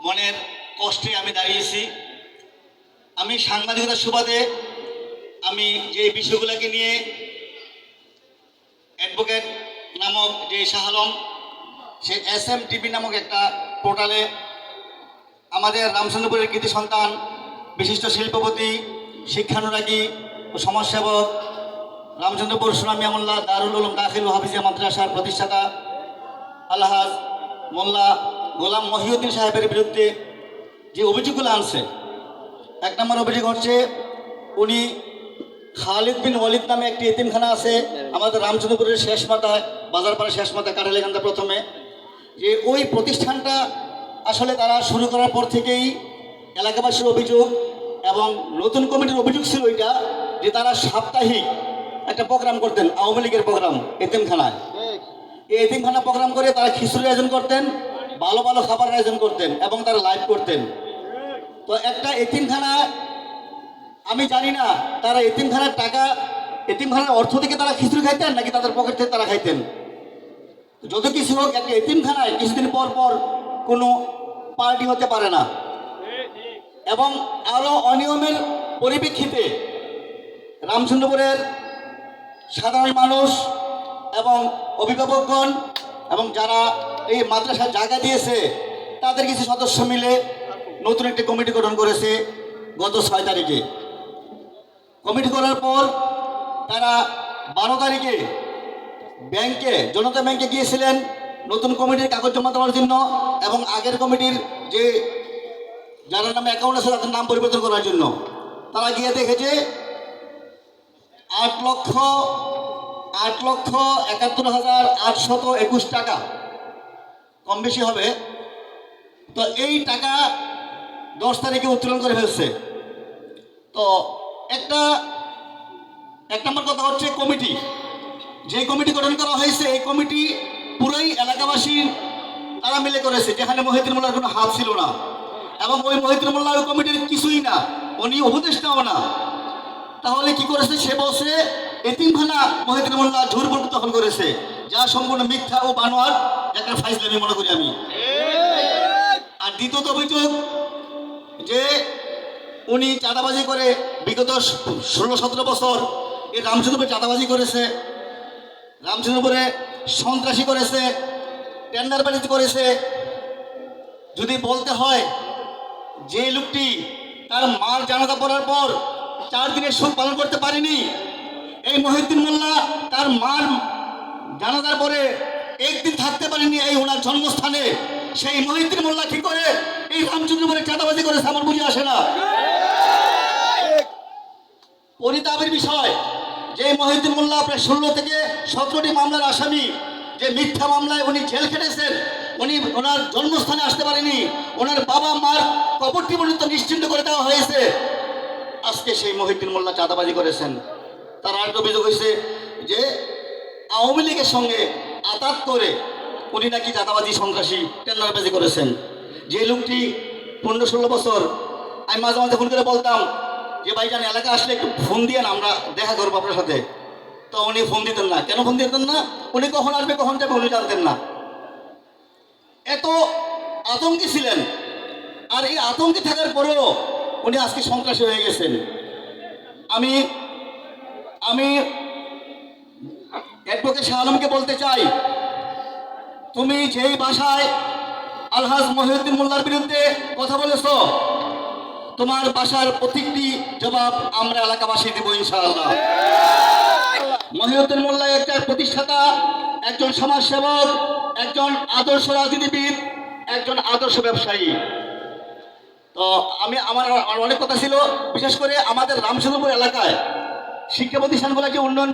মনের কষ্টে আমি দাঁড়িয়েছি। আমি সাংবাদিকতার সুবাদে আমি যে বিষয়গুলোকে নিয়ে অ্যাডভোকেট নামক যে শাহ আলম, সে SMTV নামক একটা পোর্টালে আমাদের রামচন্দ্রপুরের কৃতি সন্তান, বিশিষ্ট শিল্পপতি, শিক্ষানুরাগী ও সমাজসেবক, রামচন্দ্রপুর সুনামি আমল্লা দারুল উলুম দাখিল ও হাফিজিয়া মাদ্রাসার প্রতিষ্ঠাতা আলহাজ মোল্লা গোলাম মহিউদ্দিন সাহেবের বিরুদ্ধে যে অভিযোগগুলো আনছে, 1 নম্বর অভিযোগ হচ্ছে উনি খালিদ বিন ওয়ালিদ নামে একটি এতিমখানা আছে আমাদের রামচন্দ্রপুরের শেষ মাথায়, বাজারপাড়া শেষ মাথায়, কাটালেখানটা প্রথমে, যে ওই প্রতিষ্ঠানটা আসলে তারা শুরু করার পর থেকেই এলাকাবাসীর অভিযোগ এবং নতুন কমিটির অভিযোগ ছিল ওইটা, যে তারা সাপ্তাহিক একটা প্রোগ্রাম করতেন, আওয়ামী লীগের প্রোগ্রাম এতিমখানায়। এই এতিমখানা প্রোগ্রাম করে তারা খিচুড়ির আয়োজন করতেন, ভালো ভালো খাবারের আয়োজন করতেন এবং তারা লাইভ করতেন। তো একটা এতিমখানা, আমি জানি না তারা এতিমখানার টাকা, এতিমখানার অর্থ থেকে তারা খিচুড়ি খাইতেন নাকি তাদের পকেট থেকে তারা খাইতেন। যত কিছু হোক, একটা এতিমখানায় কিছুদিন পর পর কোনো পার্টি হতে পারে না। এবং আরও অনিয়মের পরিপ্রেক্ষিতে রামচন্দ্রপুরের সাধারণ মানুষ এবং অভিভাবকগণ এবং যারা এই মাদ্রাসার জায়গা দিয়েছে, তাদের কিছু সদস্য মিলে নতুন একটি কমিটি গঠন করেছে গত 6 তারিখে। কমিটি করার পর তারা 12 তারিখে ব্যাংকে, জনতা ব্যাংকে গিয়েছিলেন নতুন কমিটির কাগজ জমা দেওয়ার জন্য এবং আগের কমিটির যে যারা নামে অ্যাকাউন্ট আছে তাদের নাম পরিবর্তন করার জন্য। তারা গিয়ে দেখেছে 8,71,821 টাকা, কম বেশি হবে। তো এই টাকা 10 তারিখে উত্তোলন করে ফেলছে। তো এক নম্বর কথা হচ্ছে কমিটি, যে কমিটি গঠন করা হয়েছে এই কমিটি পুরোই এলাকাবাসী তারা মিলে করেছে, যেখানে মহিউদ্দিন মোল্লার কোনো হাত ছিল না। এবং ওই মহিউদ্দিন মোল্লা ওই কমিটির কিছুই না, উনি উপদেষ্টাও না। তাহলে কি করেছে, সে বসে এতিমখানা মহিউদ্দিন মোল্লা জোরপূর্বক দখল করেছে, যা সম্পূর্ণ মিথ্যা ও বানোয়ার একটা ফাইজলামি মনে করি আমি। আর দ্বিতীয়ত অভিযোগ যে উনি চাঁদাবাজি করে বিগত 16-17 বছর এই রামচন্দ্রপুরে চাঁদাবাজি করেছে, রামচন্দ্রপুরে সন্ত্রাসী করেছে, টেন্ডারবাজি করেছে। যদি বলতে হয় যে লোকটি তার মার জানাজা পড়ার পর 4 দিনের শোক পালন করতে পারেনি, এই মহিউদ্দিন মোল্লা তার মার জানাজার পরে 1 দিন থাকতে পারেনি এই ওনার জন্মস্থানে, সেই মহিউদ্দিন মোল্লা কি করে এই রামচন্দ্রপুরে চাঁদাবাজি করেছে আমার বুঝে আসে না। পরিতাপের বিষয় যে মহিউদ্দিন মোল্লা প্রায় 16 থেকে 17টি মামলার আসামি, যে মিথ্যা মামলায় উনি জেল খেটেছেন, উনি ওনার জন্মস্থানে আসতে পারেনি, ওনার বাবা মার কবরটি পর্যন্ত নিশ্চিন্ত করে দেওয়া হয়েছে। আজকে সেই মহিউদ্দিন মোল্লা চাঁদাবাজি করেছেন। তার আরেকটা অভিযোগ হয়েছে যে আওয়ামী লীগের সঙ্গে আতাত করে উনি নাকি চাঁদাবাজি, সন্ত্রাসী, টেন্ডারবাজি করেছেন। যে লোকটি 15-16 বছর, আমি মাঝে মাঝে ফোন করে বলতাম যে ভাইজান এলাকা আসলে একটু ফোন দিয়ে না, আমরা দেখা করবো আপনার সাথে। তো উনি ফোন দিতেন না। কেন ফোন দিতেন না? উনি কখন আসবে কখন যাবে উনি জানতেন না। এত আতঙ্কে ছিলেন। আর এই আতঙ্কে থাকার পরেও উনি আজকে সন্ত্রাসী হয়ে গেছেন। আমি অ্যাডভোকেট শাহ আলমকে বলতে চাই, তুমি যেই ভাষায় আলহাজ মহিউদ্দিন মোল্লার বিরুদ্ধে কথা বলেছ, তোমার ভাষার প্রত্যেকটি জবাব আমরা এলাকাবাসী দেব ইনশাআল্লাহ। মহিউদ্দিন মোল্লা একটা প্রতিষ্ঠাতা, একজন সমাজসেবক, একজন আদর্শ রাজনীতিবিদ, একজন আদর্শ ব্যবসায়ী। তো আমার অনেক কথা ছিল, বিশেষ করে আমাদের রামচন্দ্রপুর এলাকায় শিক্ষা প্রতিষ্ঠানগুলো যে উন্নয়ন